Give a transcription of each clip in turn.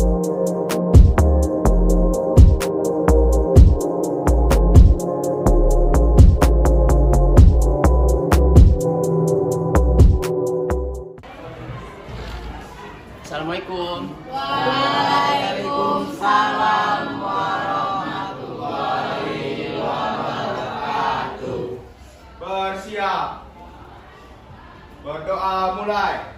Assalamualaikum. Waalaikumsalam warahmatullahi wabarakatuh. Bersiap. Berdoa mulai.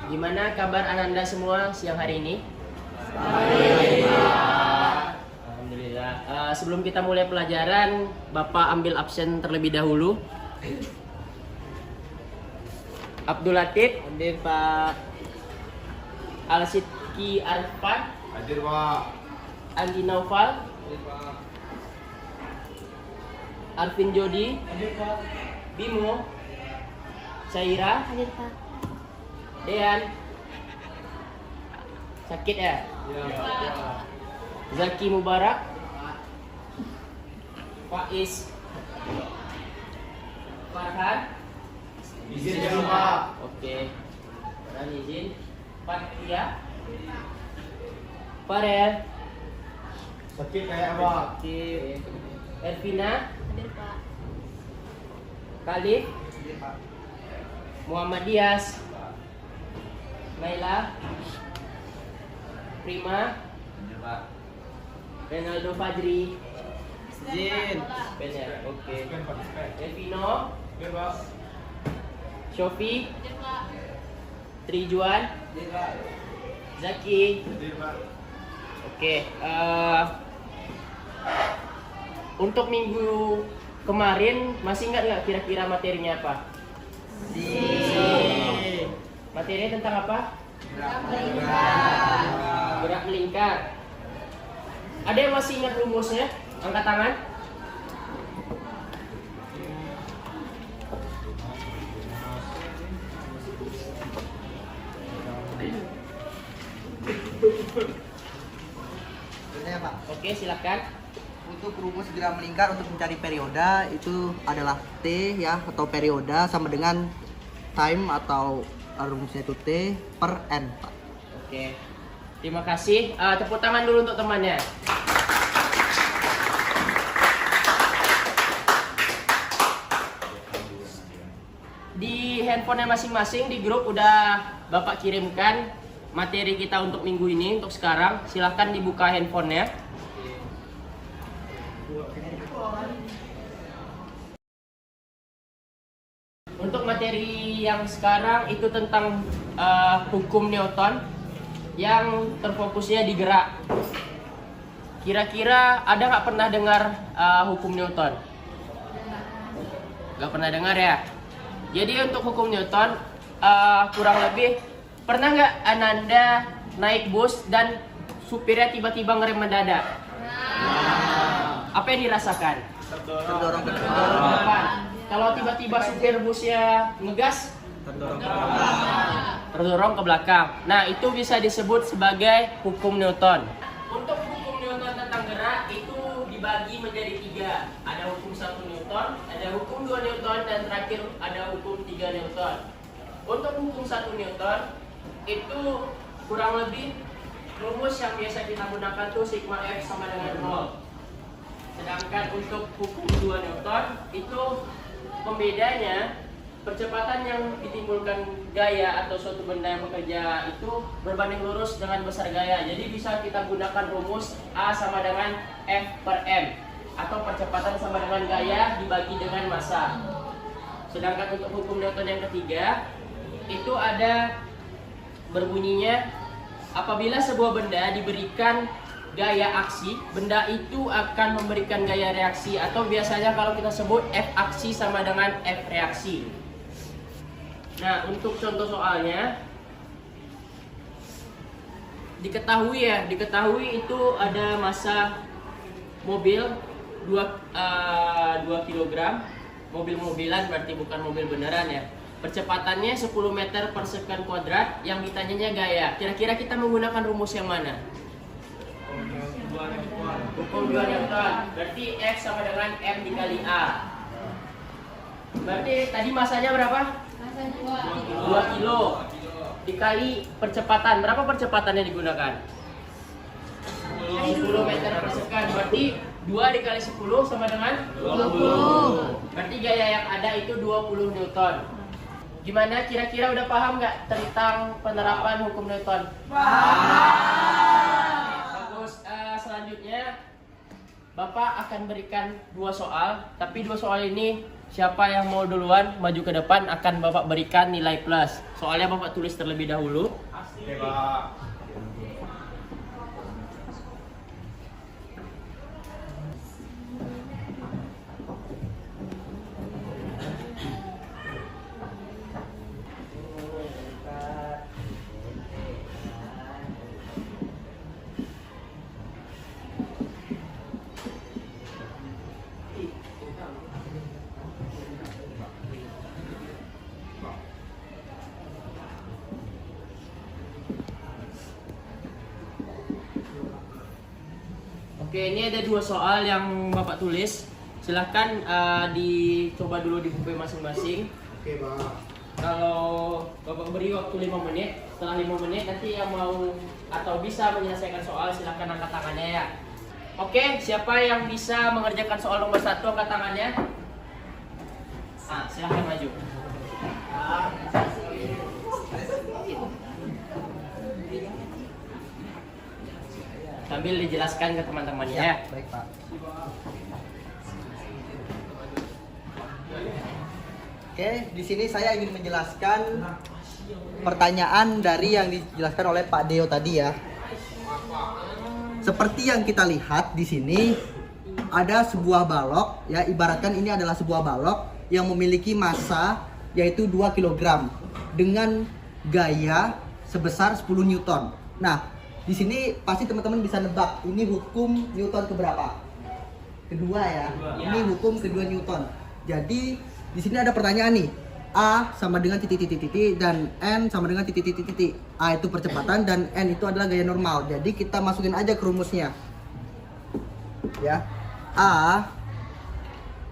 Gimana kabar Ananda semua siang hari ini? Alhamdulillah. Sebelum kita mulai pelajaran, Bapak ambil absen terlebih dahulu. Abdul Latif, Hadir Pak. Al-Sidki Arfan, Hadir Pak. Andi Naufal, Hadir Pak. Arvin Jodi, Hadir Pak. Bimo, Syaira, Hadir Pak. Dean. Sakit ya? Zaki Mubarak, Faiz, Farhan. Izin jangan Pak. Oke. Farhan izin. Fatia, Farel, Sakit kayak Pak. Oke. Ervina, Hadir Pak. Khalif, Hadir Pak. Muhammad Dias, Naila, Prima, Hadir Pak. Renaldo Fajri, Izin. Bener, oke. Kan Pak. Elvino, Hadir Pak. Shofi, Hadir Pak. Trijuan, Hadir Pak. Zaki. Hadir Pak. Oke. Untuk minggu kemarin masih ingat nggak kira-kira materinya apa? Materinya tentang apa? Gerak melingkar. Ada yang masih ingat rumusnya? Angkat tangan. Saya Pak. Oke, silakan. Untuk rumus gerak melingkar untuk mencari perioda itu adalah T ya, atau perioda sama dengan time atau rumusnya itu T per N Pak. Oke. Terima kasih. Tepuk tangan dulu untuk temannya. Di handphonenya masing-masing di grup udah Bapak kirimkan materi kita untuk minggu ini, untuk sekarang. Silahkan dibuka handphonenya. Untuk materi yang sekarang itu tentang hukum Newton yang terfokusnya di gerak. Kira-kira ada nggak pernah dengar hukum Newton? Nggak pernah dengar ya? Jadi untuk hukum Newton kurang lebih pernah nggak Ananda naik bus dan supirnya tiba-tiba ngerem mendadak? Apa yang dirasakan? Terdorong ke depan. Terdorong ke depan. Kalau tiba-tiba supir busnya ngegas, terdorong ke belakang. Nah, itu bisa disebut sebagai hukum Newton. Untuk hukum Newton tentang gerak itu dibagi menjadi 3. Ada hukum 1 Newton, ada hukum 2 Newton, dan terakhir ada hukum 3 Newton. Untuk hukum 1 Newton itu kurang lebih rumus yang biasa kita gunakan tuh sigma F sama dengan 0. Sedangkan untuk hukum 2 Newton itu pembedanya percepatan yang ditimbulkan gaya atau suatu benda yang bekerja itu berbanding lurus dengan besar gaya. Jadi bisa kita gunakan rumus A sama dengan F per M, atau percepatan sama dengan gaya dibagi dengan massa. Sedangkan untuk hukum Newton yang ketiga itu ada berbunyinya, apabila sebuah benda diberikan gaya aksi, benda itu akan memberikan gaya reaksi, atau biasanya kalau kita sebut F aksi sama dengan F reaksi. Nah, untuk contoh soalnya diketahui itu ada massa mobil 2 kilogram, mobil-mobilan berarti bukan mobil beneran ya. Percepatannya 10 meter per second kuadrat, yang ditanyanya gaya. Kira-kira kita menggunakan rumus yang mana? Hukum 2 Newton. Berarti F sama dengan M dikali A. Berarti tadi masanya berapa? 2 kilo. Dikali percepatan. Berapa percepatannya digunakan? 10 meter per second. Berarti 2 dikali 10 sama dengan 20. Berarti gaya yang ada itu 20 Newton. Gimana, kira-kira udah paham nggak tentang penerapan hukum Newton? Bagus. Selanjutnya Bapak akan berikan 2 soal, tapi 2 soal ini siapa yang mau duluan maju ke depan akan Bapak berikan nilai plus. Soalnya Bapak tulis terlebih dahulu. Oke, Pak. Oke, ini ada 2 soal yang Bapak tulis. Silahkan dicoba dulu di buku masing-masing. Oke, Pak. Kalau Bapak beri waktu 5 menit, setelah 5 menit nanti yang mau atau bisa menyelesaikan soal silahkan angkat tangannya ya. Oke, siapa yang bisa mengerjakan soal nomor 1 angkat tangannya? Silahkan maju. Sambil dijelaskan ke teman-temannya ya. Baik, Pak. Oke, di sini saya ingin menjelaskan pertanyaan dari yang dijelaskan oleh Pak Deo tadi ya. Seperti yang kita lihat di sini ada sebuah balok ya, ibaratkan ini adalah sebuah balok yang memiliki massa yaitu 2 kg dengan gaya sebesar 10 Newton. Nah, di sini pasti teman-teman bisa nebak ini hukum Newton keberapa? Kedua ya. Ini hukum kedua Newton. Jadi di sini ada pertanyaan nih. A sama dengan titik-titik-titik dan N sama dengan titik-titik-titik. A itu percepatan dan N itu adalah gaya normal. Jadi kita masukin aja ke rumusnya. Ya. A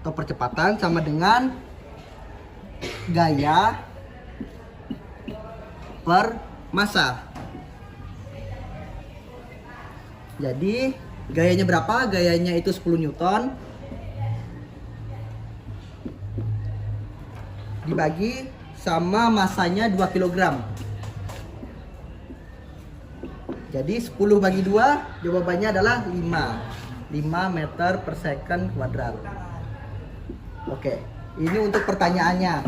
atau percepatan sama dengan gaya per massa. Jadi gayanya berapa? Gayanya itu 10 Newton dibagi sama massanya 2 kg. Jadi 10 bagi 2 jawabannya adalah 5 meter per second kuadrat. Oke, ini untuk pertanyaannya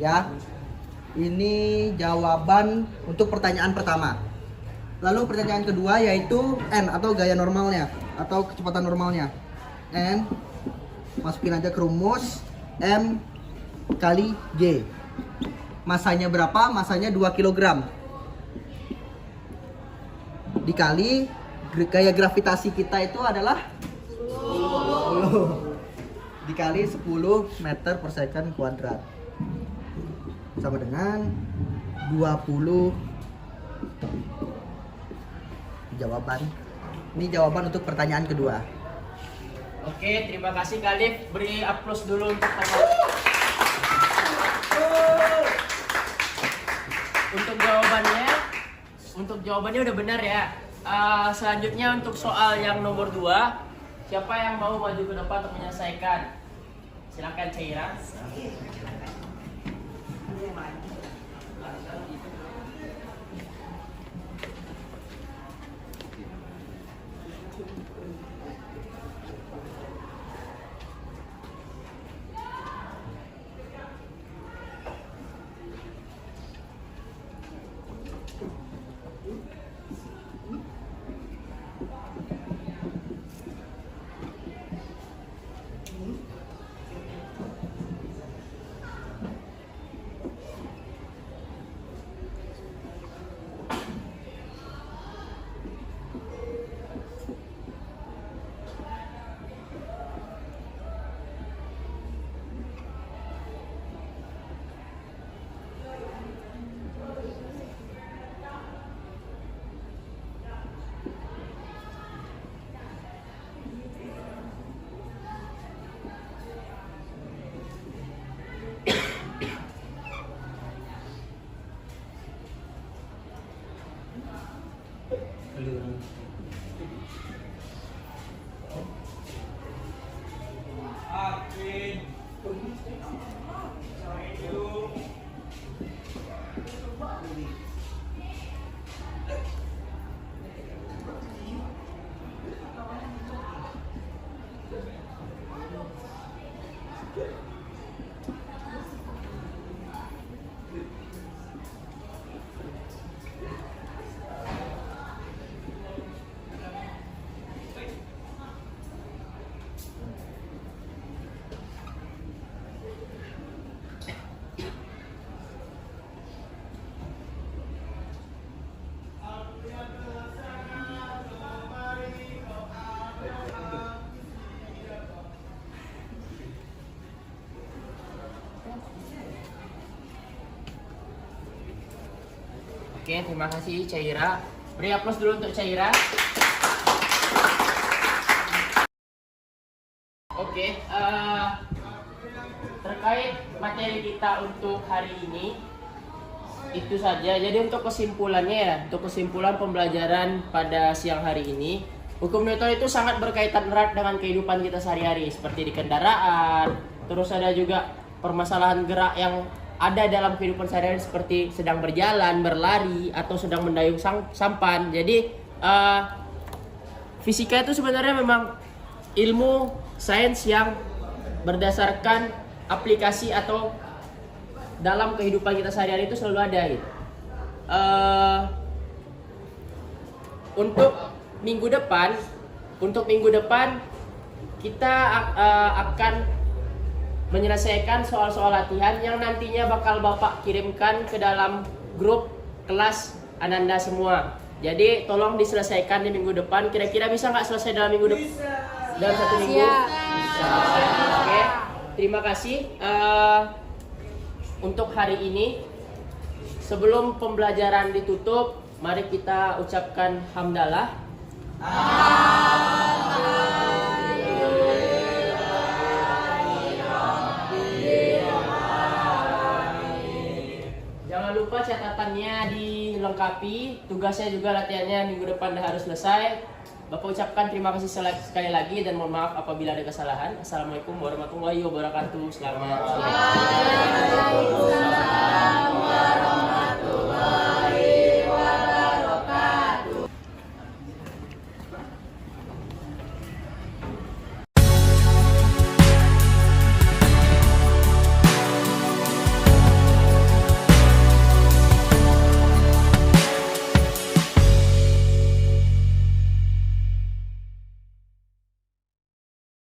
ya. Ini jawaban untuk pertanyaan pertama. Lalu pertanyaan kedua yaitu N atau gaya normalnya atau kecepatan normalnya. N masukin aja ke rumus M kali G. Masanya berapa? Masanya 2 kg. Dikali gaya gravitasi kita itu adalah 10. Dikali 10 meter per second kuadrat. Sama dengan 20 jawaban. Ini jawaban untuk pertanyaan kedua. Oke, terima kasih Khalif. Beri aplaus dulu untuk teman. Untuk jawabannya udah benar ya. Selanjutnya untuk soal yang nomor 2, siapa yang mau maju ke depan untuk menyelesaikan? Silakan Caira. Oke, terima kasih Caira. Beri aplaus dulu untuk Caira. Oke, terkait materi kita untuk hari ini itu saja. Jadi untuk kesimpulannya ya, untuk kesimpulan pembelajaran pada siang hari ini, hukum Newton itu sangat berkaitan erat dengan kehidupan kita sehari-hari, seperti di kendaraan. Terus ada juga permasalahan gerak yang ada dalam kehidupan sehari-hari seperti sedang berjalan, berlari, atau sedang mendayung sampan. Jadi fisika itu sebenarnya memang ilmu sains yang berdasarkan aplikasi atau dalam kehidupan kita sehari-hari itu selalu ada gitu. Untuk minggu depan kita akan menyelesaikan soal-soal latihan yang nantinya bakal Bapak kirimkan ke dalam grup kelas Ananda semua. Jadi tolong diselesaikan di minggu depan. Kira-kira bisa nggak selesai dalam minggu depan? Dalam 1 minggu? Bisa. Oke. Terima kasih. Untuk hari ini, sebelum pembelajaran ditutup, mari kita ucapkan hamdalah. Jangan lupa catatannya dilengkapi. Tugasnya juga latihannya minggu depan harus selesai. Bapak ucapkan terima kasih sekali lagi dan mohon maaf apabila ada kesalahan. Assalamualaikum warahmatullahi wabarakatuh. Selamat sore.